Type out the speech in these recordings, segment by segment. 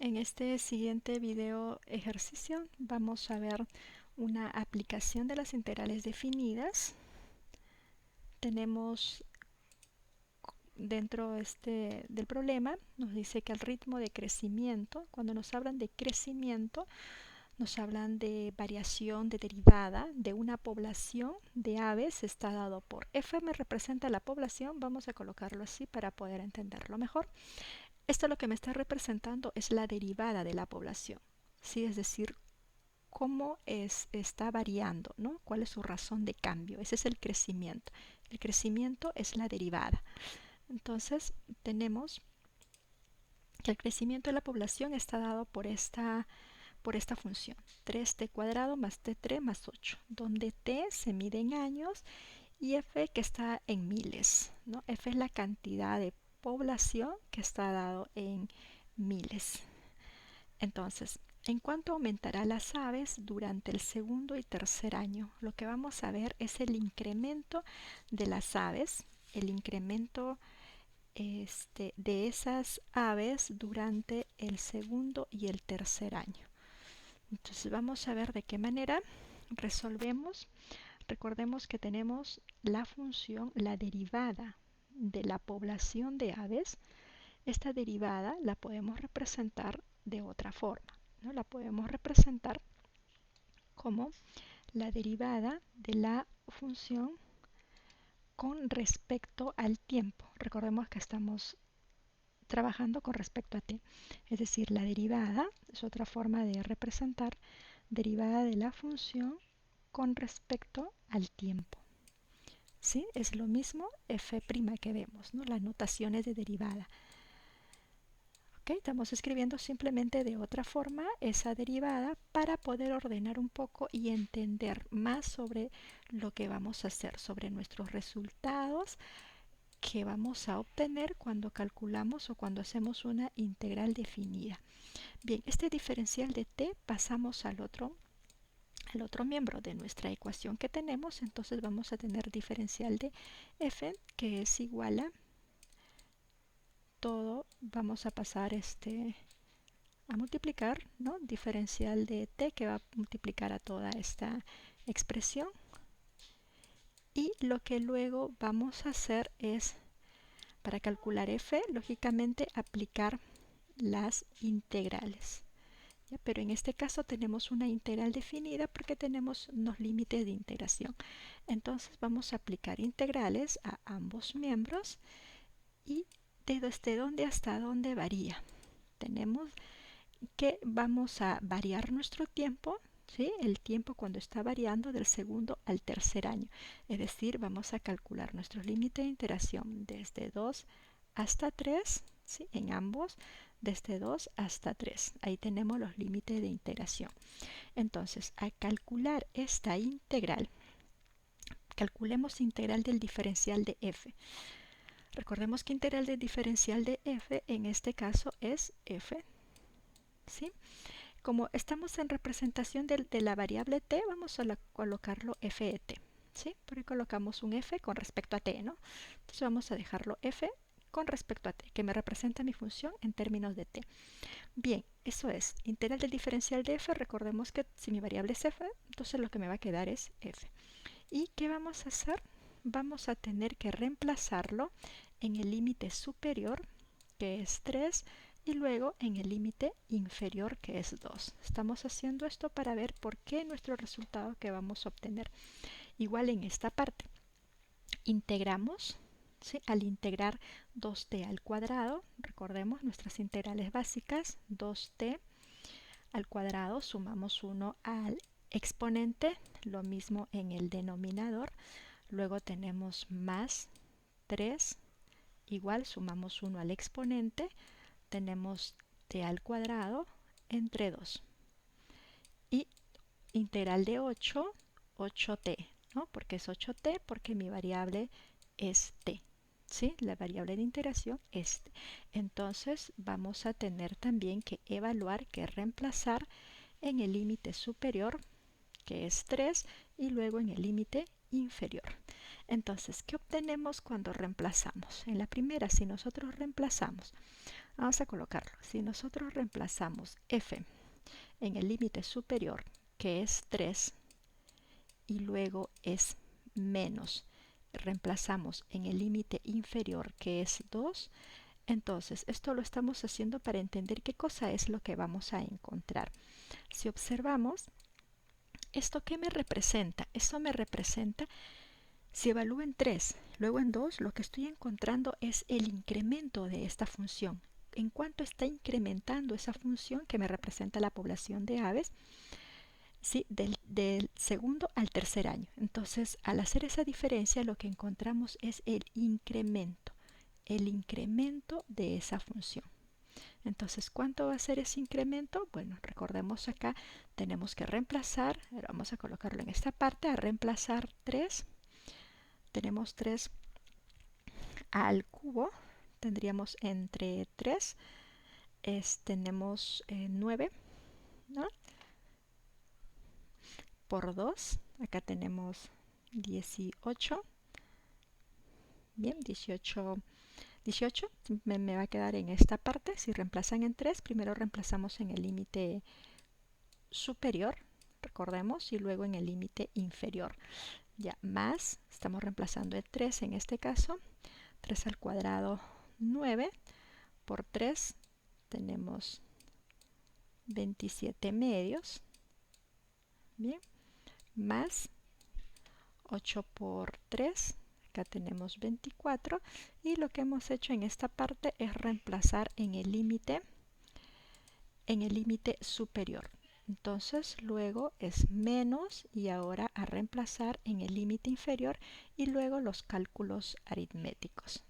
En este siguiente video ejercicio vamos a ver una aplicación de las integrales definidas. Tenemos dentro del problema, nos dice que el ritmo de crecimiento, cuando nos hablan de crecimiento, nos hablan de variación de derivada de una población de aves, está dado por f, me representa la población, vamos a colocarlo así para poder entenderlo mejor. Esto lo que me está representando es la derivada de la población, ¿sí? Es decir, cómo está variando, ¿no? ¿Cuál es su razón de cambio? Ese es el crecimiento. El crecimiento es la derivada. Entonces, tenemos que el crecimiento de la población está dado por esta función, 3t cuadrado más t3 más 8, donde t se mide en años y f que está en miles, ¿no? F es la cantidad de población que está dado en miles. Entonces, ¿en cuánto aumentará las aves durante el segundo y tercer año? Lo que vamos a ver es el incremento de las aves, el incremento de esas aves durante el segundo y el tercer año. Entonces vamos a ver de qué manera resolvemos. Recordemos que tenemos la función, la derivada de la población de aves. Esta derivada la podemos representar de otra forma, ¿no? La podemos representar como la derivada de la función con respecto al tiempo. Recordemos que estamos trabajando con respecto a t. Es decir, la derivada es otra forma de representar derivada de la función con respecto al tiempo. ¿Sí? Es lo mismo f' que vemos, ¿no? Las notaciones de derivada. ¿Okay? Estamos escribiendo simplemente de otra forma esa derivada para poder ordenar un poco y entender más sobre lo que vamos a hacer, sobre nuestros resultados que vamos a obtener cuando calculamos o cuando hacemos una integral definida. Bien, este diferencial de t pasamos al otro miembro de nuestra ecuación que tenemos, entonces vamos a tener diferencial de f que es igual a todo, vamos a pasar a multiplicar, ¿no? Diferencial de t que va a multiplicar a toda esta expresión, y lo que luego vamos a hacer es, para calcular f, lógicamente aplicar las integrales. ¿Ya? Pero en este caso tenemos una integral definida porque tenemos unos límites de integración. Entonces vamos a aplicar integrales a ambos miembros y desde dónde hasta dónde varía. Tenemos que vamos a variar nuestro tiempo, ¿sí? El tiempo cuando está variando del segundo al tercer año. Es decir, vamos a calcular nuestro límite de iteración desde 2 hasta 3, ¿sí? En ambos, desde 2 hasta 3. Ahí tenemos los límites de integración. Entonces, al calcular esta integral, calculemos integral del diferencial de f. Recordemos que integral del diferencial de f en este caso es f, ¿sí? Como estamos en representación de la variable t, vamos a colocarlo f de t, ¿sí? Porque colocamos un f con respecto a t, ¿no? Entonces vamos a dejarlo f con respecto a t, que me representa mi función en términos de t. Bien, eso es, integral del diferencial de f, recordemos que si mi variable es f, entonces lo que me va a quedar es f. ¿Y qué vamos a hacer? Vamos a tener que reemplazarlo en el límite superior, que es 3, y luego en el límite inferior, que es 2. Estamos haciendo esto para ver por qué nuestro resultado que vamos a obtener. Igual en esta parte, integramos, ¿sí? Al integrar 2t al cuadrado, recordemos nuestras integrales básicas, 2t al cuadrado, sumamos 1 al exponente, lo mismo en el denominador, luego tenemos más 3, igual sumamos 1 al exponente, tenemos t al cuadrado entre 2. Y integral de 8, 8t, ¿no? Porque es 8t, porque mi variable es t, ¿sí? La variable de integración es t. Entonces vamos a tener también que evaluar, que reemplazar en el límite superior, que es 3, y luego en el límite inferior. Entonces, ¿qué obtenemos cuando reemplazamos? En la primera, si nosotros reemplazamos, Vamos a colocarlo. Si nosotros reemplazamos f en el límite superior, que es 3, y luego es menos, reemplazamos en el límite inferior, que es 2, entonces esto lo estamos haciendo para entender qué cosa es lo que vamos a encontrar. Si observamos, ¿esto qué me representa? Esto me representa, si evalúo en 3, luego en 2, lo que estoy encontrando es el incremento de esta función. En cuanto está incrementando esa función que me representa la población de aves, ¿sí? Del segundo al tercer año. Entonces, al hacer esa diferencia, lo que encontramos es el incremento de esa función. Entonces, ¿cuánto va a ser ese incremento? Bueno, recordemos acá, tenemos que reemplazar, vamos a colocarlo en esta parte, a reemplazar 3. Tenemos 3 al cubo, tendríamos entre 3, tenemos 9, ¿no? Por 2, acá tenemos 18. Bien, 18 me va a quedar en esta parte. Si reemplazan en 3, primero reemplazamos en el límite superior, recordemos, y luego en el límite inferior. Ya, más, estamos reemplazando el 3 en este caso. 3 al cuadrado, 9. Por 3 tenemos 27 medios. Bien, más 8 por 3, acá tenemos 24, y lo que hemos hecho en esta parte es reemplazar en el límite superior. Entonces luego es menos, y ahora a reemplazar en el límite inferior, y luego los cálculos aritméticos.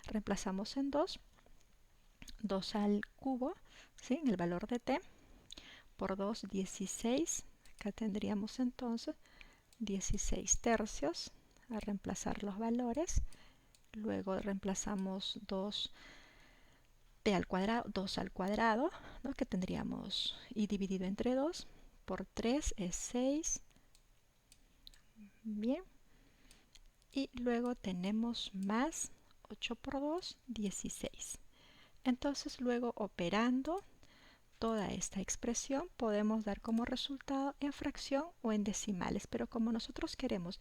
Reemplazamos en 2, 2 al cubo, ¿sí? En el valor de t, por 2, 16, acá tendríamos entonces 16 tercios, a reemplazar los valores. Luego reemplazamos 2 al cuadrado, ¿no? Que tendríamos, y dividido entre 2, por 3 es 6. Bien. Y luego tenemos más 8 por 2, 16. Entonces luego, operando toda esta expresión, podemos dar como resultado en fracción o en decimales, pero como nosotros queremos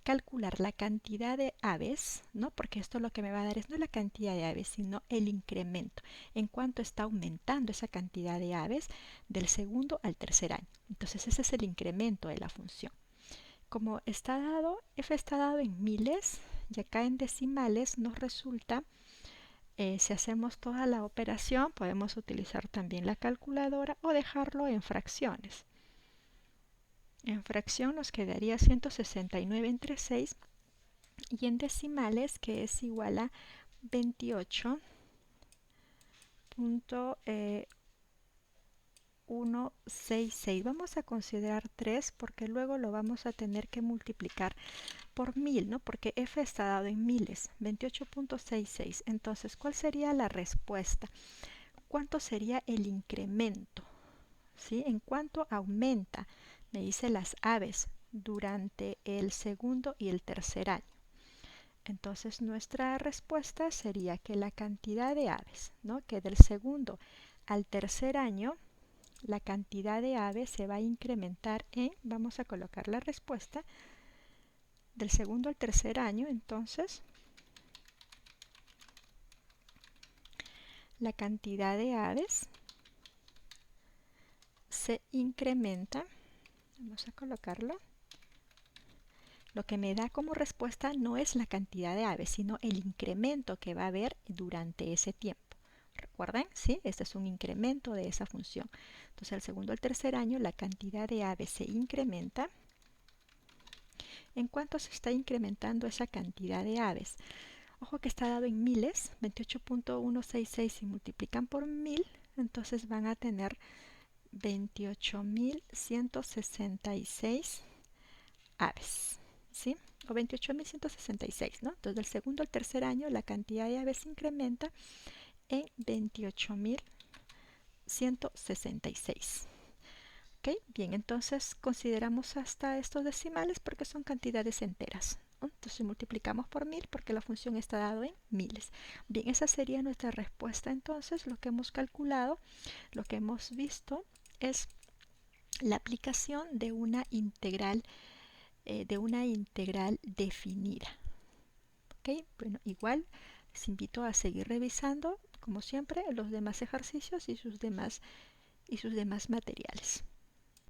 calcular la cantidad de aves, ¿no? Porque esto lo que me va a dar es no la cantidad de aves, sino el incremento, en cuanto está aumentando esa cantidad de aves del segundo al tercer año. Entonces ese es el incremento de la función. Como está dado, f está dado en miles, y acá en decimales nos resulta, si hacemos toda la operación, podemos utilizar también la calculadora o dejarlo en fracciones. En fracción nos quedaría 169 entre 6, y en decimales, que es igual a 28.166. Vamos a considerar 3 porque luego lo vamos a tener que multiplicar por 1000, ¿no? Porque f está dado en miles, 28.66. Entonces, ¿cuál sería la respuesta? ¿Cuánto sería el incremento? ¿Sí? ¿En cuánto aumenta? Me dice las aves durante el segundo y el tercer año. Entonces, nuestra respuesta sería que la cantidad de aves, ¿no? Que del segundo al tercer año, la cantidad de aves se va a incrementar en, vamos a colocar la respuesta, del segundo al tercer año, entonces la cantidad de aves se incrementa, vamos a colocarlo, lo que me da como respuesta no es la cantidad de aves, sino el incremento que va a haber durante ese tiempo. ¿Recuerden? ¿Sí? Este es un incremento de esa función. Entonces, al segundo al tercer año, la cantidad de aves se incrementa. ¿En cuánto se está incrementando esa cantidad de aves? Ojo que está dado en miles, 28.166, si multiplican por 1000, entonces van a tener 28.166 aves, ¿sí? O 28.166, ¿no? Entonces, del segundo al tercer año, la cantidad de aves se incrementa en 28.166. ¿Ok? Bien, entonces consideramos hasta estos decimales porque son cantidades enteras. Entonces multiplicamos por 1000 porque la función está dado en miles. Bien, esa sería nuestra respuesta. Entonces, lo que hemos calculado, lo que hemos visto es la aplicación de una integral definida. ¿Ok? Bueno, igual les invito a seguir revisando, como siempre, los demás ejercicios y sus demás materiales.